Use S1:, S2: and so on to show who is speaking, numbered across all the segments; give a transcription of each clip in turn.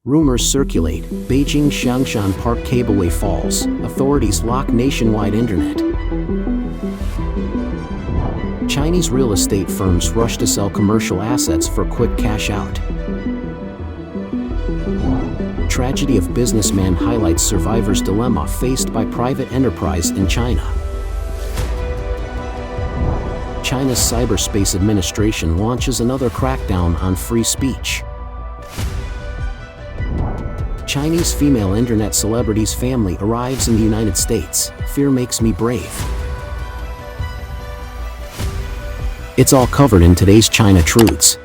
S1: Rumors circulate, Beijing Xiangshan Park Cableway falls, authorities lock nationwide internet. Chinese real estate firms rush to sell commercial assets for quick cash out. Tragedy of businessman highlights survivor's dilemma faced by private enterprise in China. China's Cyberspace administration launches another crackdown on free speech. Chinese female internet celebrity's family arrives in the United States. Fear makes me brave. It's all covered in today's China Truths.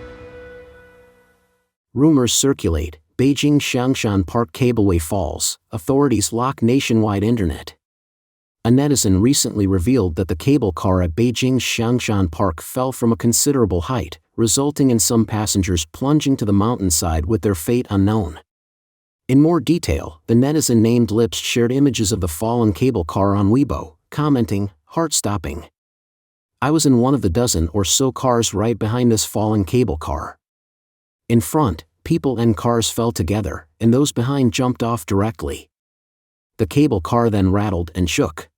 S1: Rumors circulate, Beijing Xiangshan Park Cableway falls, authorities lock nationwide internet. A netizen recently revealed that the cable car at Beijing's Xiangshan Park fell from a considerable height, resulting in some passengers plunging to the mountainside with their fate unknown. In more detail, the netizen named Lips shared images of the fallen cable car on Weibo, commenting, "Heart-stopping. I was in one of the dozen or so cars right behind this fallen cable car. In front, people and cars fell together, and those behind jumped off directly. The cable car then rattled and shook.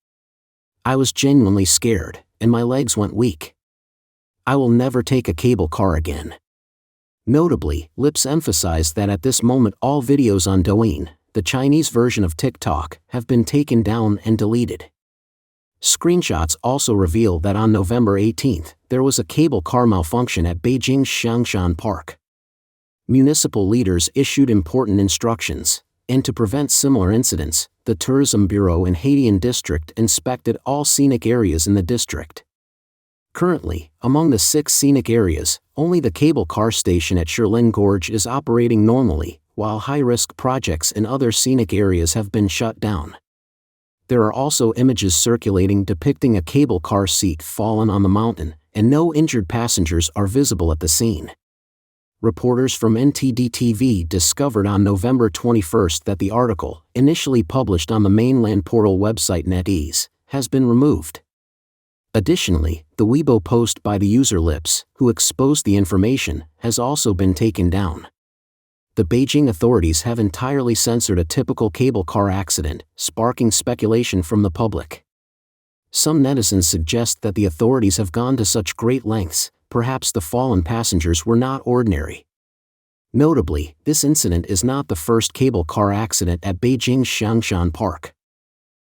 S1: I was genuinely scared, and my legs went weak. I will never take a cable car again." Notably, Lips emphasized that at this moment all videos on Douyin, the Chinese version of TikTok, have been taken down and deleted. Screenshots also reveal that on November 18th, there was a cable car malfunction at Beijing's Xiangshan Park. Municipal leaders issued important instructions, and to prevent similar incidents, the Tourism Bureau in Haidian District inspected all scenic areas in the district. Currently, among the 6 scenic areas, only the cable car station at Shilin Gorge is operating normally, while high-risk projects in other scenic areas have been shut down. There are also images circulating depicting a cable car seat fallen on the mountain, and no injured passengers are visible at the scene. Reporters from NTD-TV discovered on November 21 that the article, initially published on the mainland portal website NetEase, has been removed. Additionally, the Weibo post by the user Lips, who exposed the information, has also been taken down. The Beijing authorities have entirely censored a typical cable car accident, sparking speculation from the public. Some netizens suggest that the authorities have gone to such great lengths, perhaps the fallen passengers were not ordinary. Notably, this incident is not the first cable car accident at Beijing's Xiangshan Park.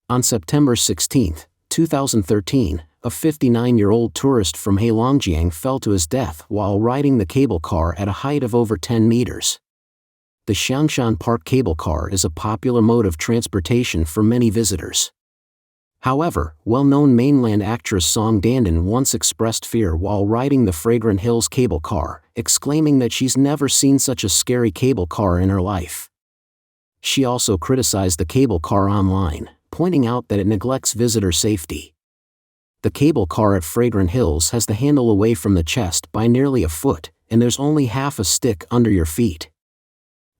S1: On September 16, 2013, a 59-year-old tourist from Heilongjiang fell to his death while riding the cable car at a height of over 10 meters. The Xiangshan Park cable car is a popular mode of transportation for many visitors. However, well-known mainland actress Song Dandan once expressed fear while riding the Fragrant Hills cable car, exclaiming that she's never seen such a scary cable car in her life. She also criticized the cable car online, pointing out that it neglects visitor safety. The cable car at Fragrant Hills has the handle away from the chest by nearly a foot, and there's only half a stick under your feet.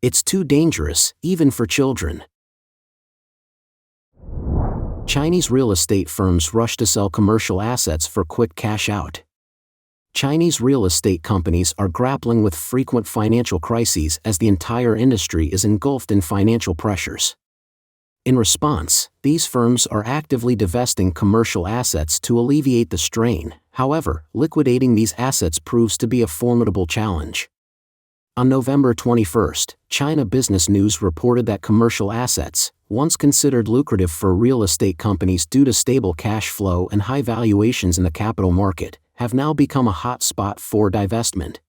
S1: It's too dangerous, even for children. Chinese real estate firms rush to sell commercial assets for quick cash out. Chinese real estate companies are grappling with frequent financial crises as the entire industry is engulfed in financial pressures. In response, these firms are actively divesting commercial assets to alleviate the strain. However, liquidating these assets proves to be a formidable challenge. On November 21, China Business News reported that commercial assets, once considered lucrative for real estate companies due to stable cash flow and high valuations in the capital market, have now become a hot spot for divestment.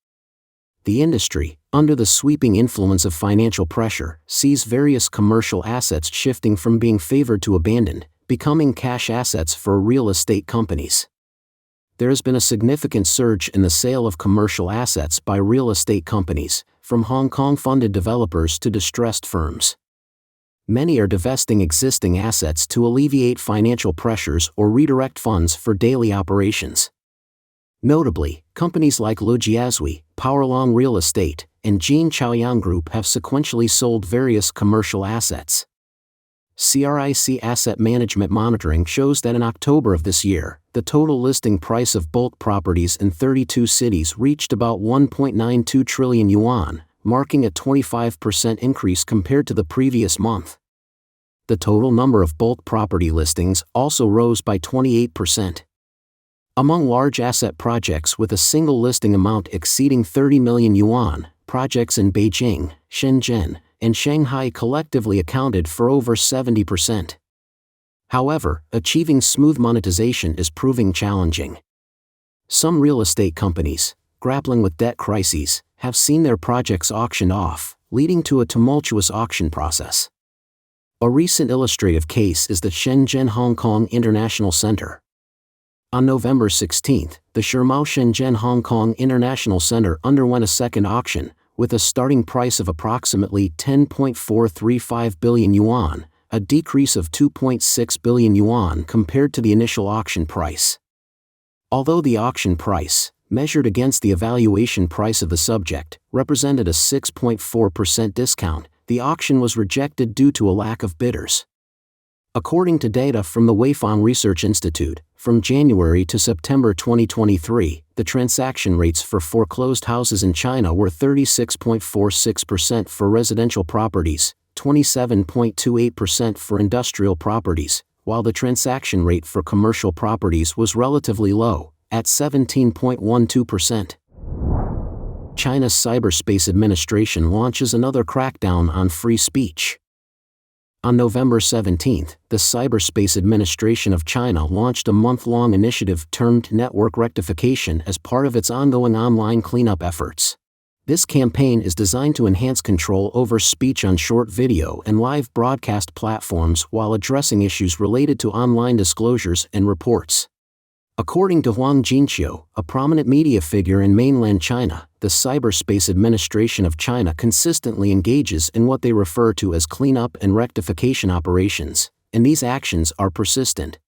S1: The industry, under the sweeping influence of financial pressure, sees various commercial assets shifting from being favored to abandoned, becoming cash assets for real estate companies. There has been a significant surge in the sale of commercial assets by real estate companies, from Hong Kong-funded developers to distressed firms. Many are divesting existing assets to alleviate financial pressures or redirect funds for daily operations. Notably, companies like Lujiazui, Powerlong Real Estate, and Jin Chaoyang Group have sequentially sold various commercial assets. CRIC Asset Management Monitoring shows that in October of this year, the total listing price of bulk properties in 32 cities reached about 1.92 trillion yuan, marking a 25% increase compared to the previous month. The total number of bulk property listings also rose by 28%. Among large asset projects with a single listing amount exceeding 30 million yuan, projects in Beijing, Shenzhen, and Shanghai collectively accounted for over 70%. However, achieving smooth monetization is proving challenging. Some real estate companies, grappling with debt crises, have seen their projects auctioned off, leading to a tumultuous auction process. A recent illustrative case is the Shenzhen Hong Kong International Center. On November 16, the Shenzhen Hong Kong International Center underwent a second auction, with a starting price of approximately 10.435 billion yuan, a decrease of 2.6 billion yuan compared to the initial auction price. Although the auction price, measured against the evaluation price of the subject, represented a 6.4% discount, the auction was rejected due to a lack of bidders. According to data from the Weifang Research Institute, from January to September 2023, the transaction rates for foreclosed houses in China were 36.46% for residential properties, 27.28% for industrial properties, while the transaction rate for commercial properties was relatively low, at 17.12%. China's Cyberspace Administration launches another crackdown on free speech. On November 17, the Cyberspace Administration of China launched a month-long initiative termed Network Rectification as part of its ongoing online cleanup efforts. This campaign is designed to enhance control over speech on short video and live broadcast platforms while addressing issues related to online disclosures and reports. According to Huang Jinqiu, a prominent media figure in mainland China, the Cyberspace Administration of China consistently engages in what they refer to as cleanup and rectification operations, and these actions are persistent.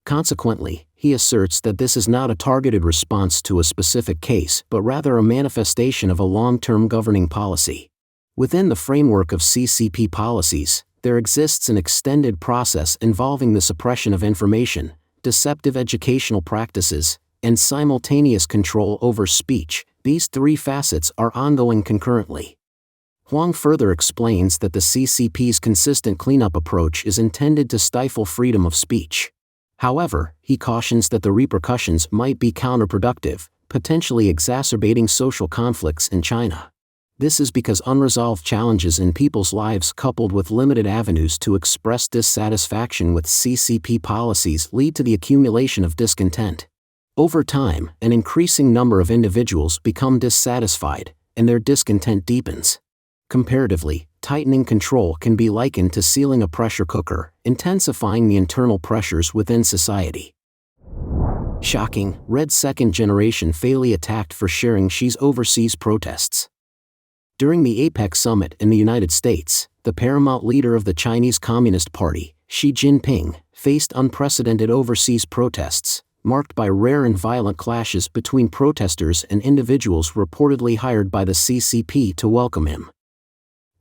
S1: Consequently, he asserts that this is not a targeted response to a specific case but rather a manifestation of a long-term governing policy. Within the framework of CCP policies, there exists an extended process involving the suppression of information, deceptive educational practices, and simultaneous control over speech. These three facets are ongoing concurrently. Huang further explains that the CCP's consistent cleanup approach is intended to stifle freedom of speech. However, he cautions that the repercussions might be counterproductive, potentially exacerbating social conflicts in China. This is because unresolved challenges in people's lives coupled with limited avenues to express dissatisfaction with CCP policies lead to the accumulation of discontent. Over time, an increasing number of individuals become dissatisfied, and their discontent deepens. Comparatively, tightening control can be likened to sealing a pressure cooker, intensifying the internal pressures within society. Shocking, Red second-generation fatally attacked for sharing Xi's overseas protests. During the APEC summit in the United States, the paramount leader of the Chinese Communist Party, Xi Jinping, faced unprecedented overseas protests, marked by rare and violent clashes between protesters and individuals reportedly hired by the CCP to welcome him.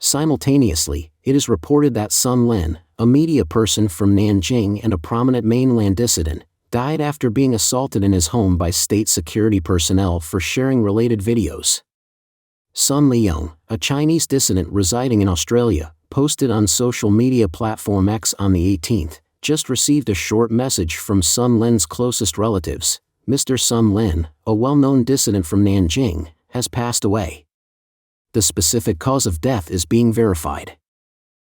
S1: Simultaneously, it is reported that Sun Lin, a media person from Nanjing and a prominent mainland dissident, died after being assaulted in his home by state security personnel for sharing related videos. Sun Liang, a Chinese dissident residing in Australia, posted on social media platform X on the 18th, just received a short message from Sun Lin's closest relatives. Mr. Sun Lin, a well-known dissident from Nanjing, has passed away. The specific cause of death is being verified.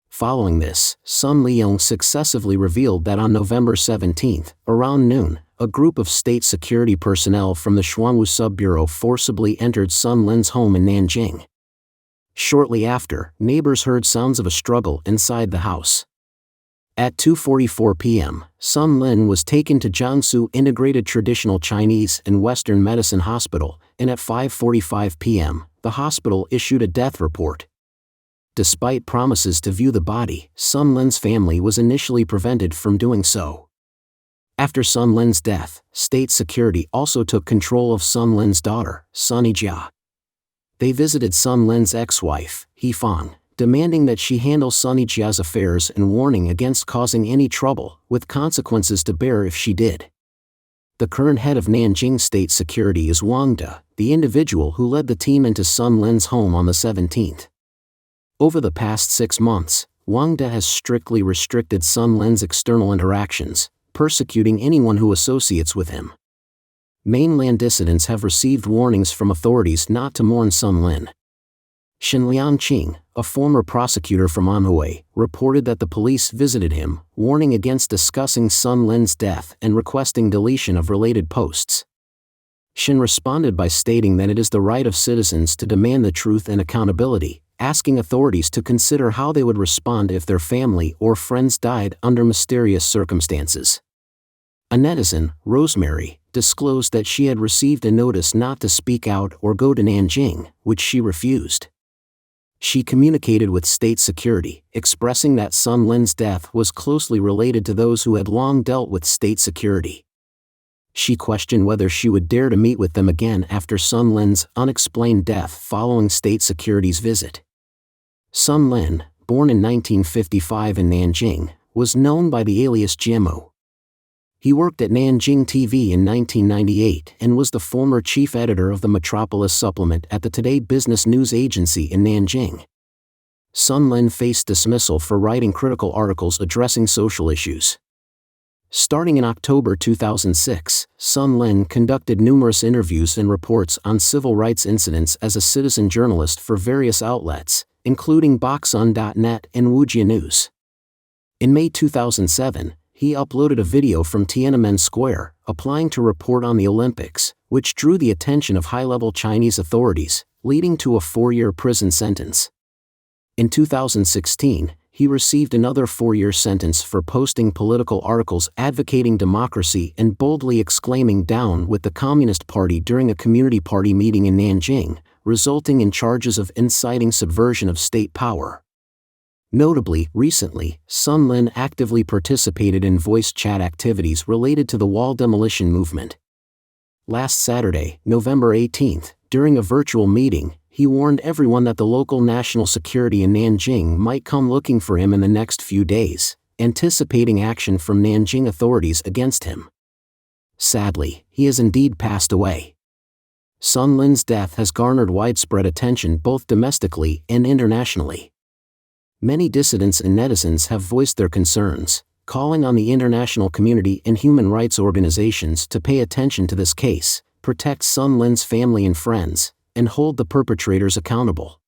S1: Following this, Sun Liang successively revealed that on November 17, around noon, a group of state security personnel from the Shuangwu Sub-Bureau forcibly entered Sun Lin's home in Nanjing. Shortly after, neighbors heard sounds of a struggle inside the house. At 2:44 p.m., Sun Lin was taken to Jiangsu Integrated Traditional Chinese and Western Medicine Hospital, and at 5:45 p.m., the hospital issued a death report. Despite promises to view the body, Sun Lin's family was initially prevented from doing so. After Sun Lin's death, state security also took control of Sun Lin's daughter, Sunny Jia. They visited Sun Lin's ex-wife, He Fang, demanding that she handle Sunny Jia's affairs and warning against causing any trouble, with consequences to bear if she did. The current head of Nanjing State Security is Wang De, the individual who led the team into Sun Lin's home on the 17th. Over the past 6 months, Wang De has strictly restricted Sun Lin's external interactions, persecuting anyone who associates with him. Mainland dissidents have received warnings from authorities not to mourn Sun Lin. Shen Liangqing, a former prosecutor from Anhui, reported that the police visited him, warning against discussing Sun Lin's death and requesting deletion of related posts. Shen responded by stating that it is the right of citizens to demand the truth and accountability, asking authorities to consider how they would respond if their family or friends died under mysterious circumstances. A netizen, Rosemary, disclosed that she had received a notice not to speak out or go to Nanjing, which she refused. She communicated with state security, expressing that Sun Lin's death was closely related to those who had long dealt with state security. She questioned whether she would dare to meet with them again after Sun Lin's unexplained death following state security's visit. Sun Lin, born in 1955 in Nanjing, was known by the alias Jiemu. He worked at Nanjing TV in 1998 and was the former chief editor of the Metropolis supplement at the Today Business News Agency in Nanjing. Sun Lin faced dismissal for writing critical articles addressing social issues. Starting in October 2006, Sun Lin conducted numerous interviews and reports on civil rights incidents as a citizen journalist for various outlets, including Boxun.net and Wujia News. In May 2007, he uploaded a video from Tiananmen Square, applying to report on the Olympics, which drew the attention of high-level Chinese authorities, leading to a 4-year prison sentence. In 2016, he received another 4-year sentence for posting political articles advocating democracy and boldly exclaiming "Down with the Communist Party" during a community party meeting in Nanjing, resulting in charges of inciting subversion of state power. Notably, recently, Sun Lin actively participated in voice chat activities related to the wall demolition movement. Last Saturday, November 18, during a virtual meeting, he warned everyone that the local national security in Nanjing might come looking for him in the next few days, anticipating action from Nanjing authorities against him. Sadly, he has indeed passed away. Sun Lin's death has garnered widespread attention both domestically and internationally. Many dissidents and netizens have voiced their concerns, calling on the international community and human rights organizations to pay attention to this case, protect Sun Lin's family and friends, and hold the perpetrators accountable.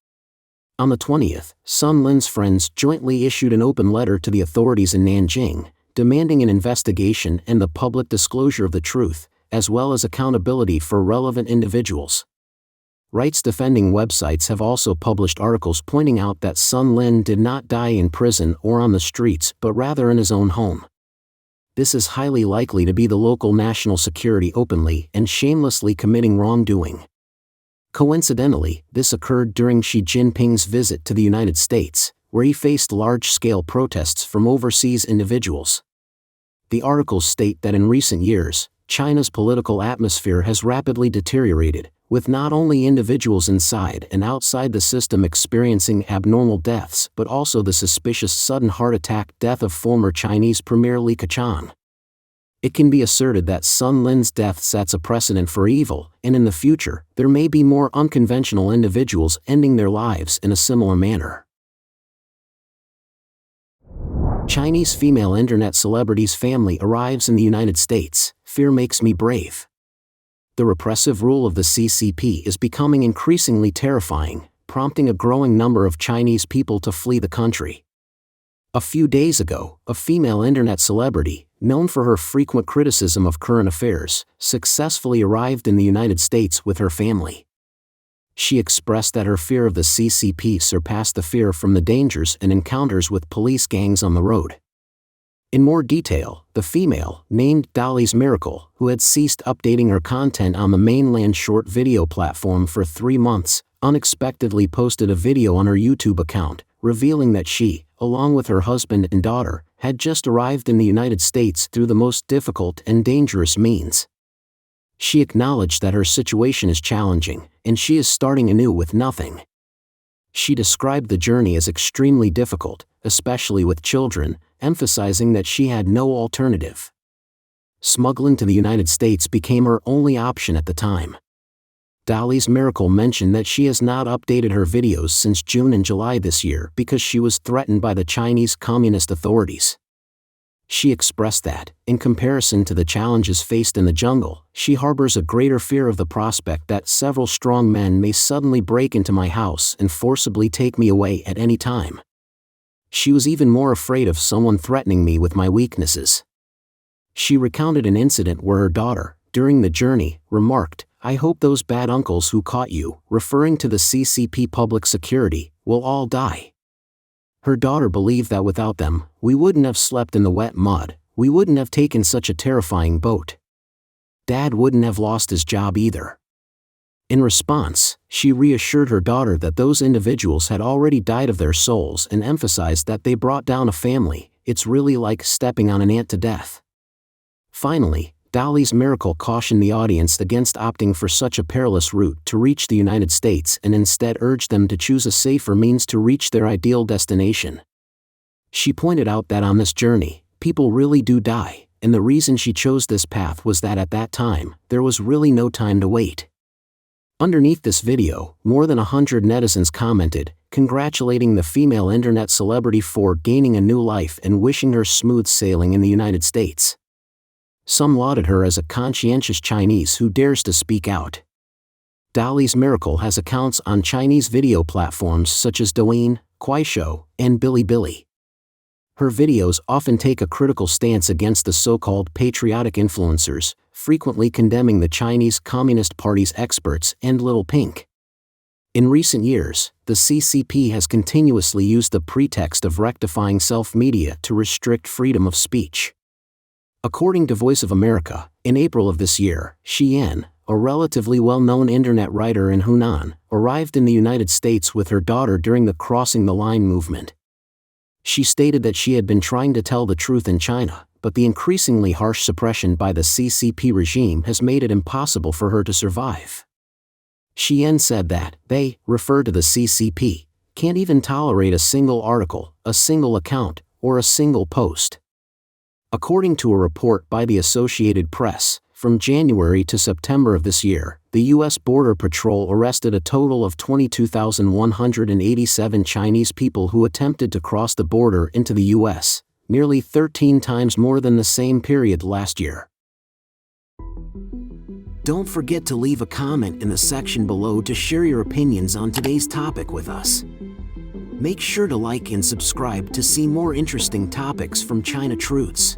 S1: On the 20th, Sun Lin's friends jointly issued an open letter to the authorities in Nanjing, demanding an investigation and the public disclosure of the truth, as well as accountability for relevant individuals. Rights-defending websites have also published articles pointing out that Sun Lin did not die in prison or on the streets but rather in his own home. This is highly likely to be the local national security openly and shamelessly committing wrongdoing. Coincidentally, this occurred during Xi Jinping's visit to the United States, where he faced large-scale protests from overseas individuals. The articles state that in recent years, China's political atmosphere has rapidly deteriorated, with not only individuals inside and outside the system experiencing abnormal deaths but also the suspicious sudden heart attack death of former Chinese Premier Li Keqiang. It can be asserted that Sun Lin's death sets a precedent for evil, and in the future, there may be more unconventional individuals ending their lives in a similar manner. Chinese female internet celebrity's family arrives in the United States. Fear makes me brave. The repressive rule of the CCP is becoming increasingly terrifying, prompting a growing number of Chinese people to flee the country. A few days ago, a female internet celebrity, known for her frequent criticism of current affairs, successfully arrived in the United States with her family. She expressed that her fear of the CCP surpassed the fear from the dangers and encounters with police gangs on the road. In more detail, the female, named Dolly's Miracle, who had ceased updating her content on the mainland short video platform for 3 months, unexpectedly posted a video on her YouTube account, revealing that she, along with her husband and daughter, had just arrived in the United States through the most difficult and dangerous means. She acknowledged that her situation is challenging, and she is starting anew with nothing. She described the journey as extremely difficult, especially with children, emphasizing that she had no alternative. Smuggling to the United States became her only option at the time. Dali's Miracle mentioned that she has not updated her videos since June and July this year because she was threatened by the Chinese Communist authorities. She expressed that, in comparison to the challenges faced in the jungle, she harbors a greater fear of the prospect that several strong men may suddenly break into my house and forcibly take me away at any time. She was even more afraid of someone threatening me with my weaknesses. She recounted an incident where her daughter, during the journey, remarked, "I hope those bad uncles who caught you," referring to the CCP public security, "will all die." Her daughter believed that without them, we wouldn't have slept in the wet mud, we wouldn't have taken such a terrifying boat. Dad wouldn't have lost his job either. In response, she reassured her daughter that those individuals had already died of their souls and emphasized that they brought down a family. "It's really like stepping on an ant to death." Finally, Dali's Miracle cautioned the audience against opting for such a perilous route to reach the United States and instead urged them to choose a safer means to reach their ideal destination. She pointed out that on this journey, people really do die, and the reason she chose this path was that at that time, there was really no time to wait. Underneath this video, more than 100 netizens commented, congratulating the female internet celebrity for gaining a new life and wishing her smooth sailing in the United States. Some lauded her as a conscientious Chinese who dares to speak out. Dali's Miracle has accounts on Chinese video platforms such as Douyin, Kuaishou, and Bilibili. Her videos often take a critical stance against the so-called patriotic influencers, frequently condemning the Chinese Communist Party's experts and Little Pink. In recent years, the CCP has continuously used the pretext of rectifying self-media to restrict freedom of speech. According to Voice of America, in April of this year, Xian, a relatively well-known internet writer in Hunan, arrived in the United States with her daughter during the Crossing the Line movement. She stated that she had been trying to tell the truth in China, but the increasingly harsh suppression by the CCP regime has made it impossible for her to survive. Xian said that they, refer to the CCP, can't even tolerate a single article, a single account, or a single post. According to a report by the Associated Press, from January to September of this year, the U.S. Border Patrol arrested a total of 22,187 Chinese people who attempted to cross the border into the U.S., nearly 13 times more than the same period last year. Don't forget to leave a comment in the section below to share your opinions on today's topic with us. Make sure to like and subscribe to see more interesting topics from China Truths.